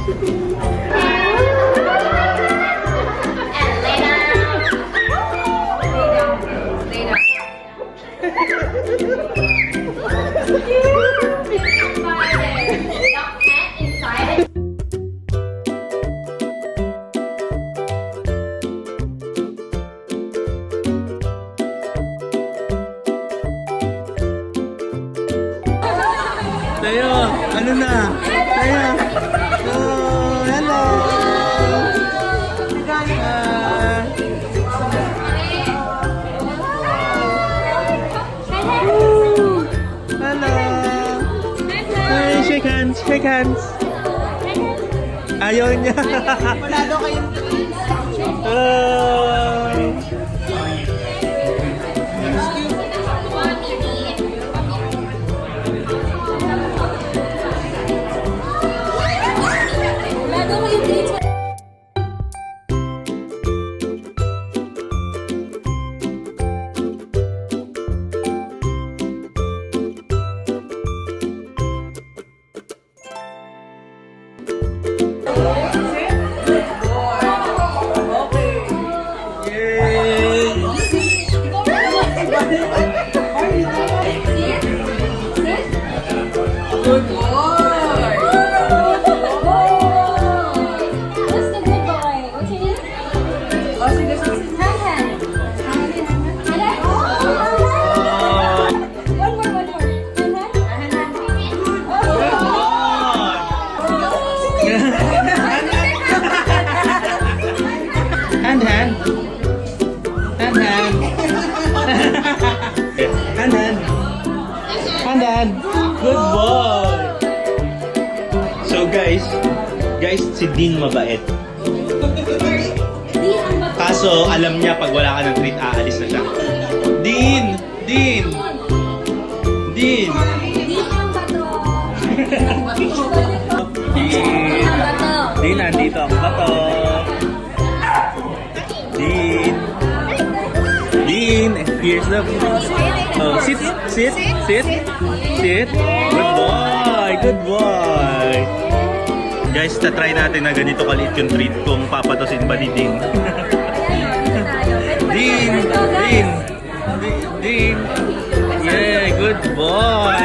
Tayo, ano na? Tayo. Oh, hello. Hello. Hi, shake hands, shake hands. Ayaw niya. Wala daw kayong good boy. What's the good boy? What's your name? Oh, sige, sige. Han. One more. Hand. Good boy. So guys, si Dean mabait. Kaso alam niya pag wala ka ng treat, aalis na siya. Dean. Dean, nandito ang bato. Dean, here's the... Oh, sit. Good boy. Guys, try natin na ganito kaliit yung treat kung papatosin ba ni Dean. Dean. Yeah, good boy.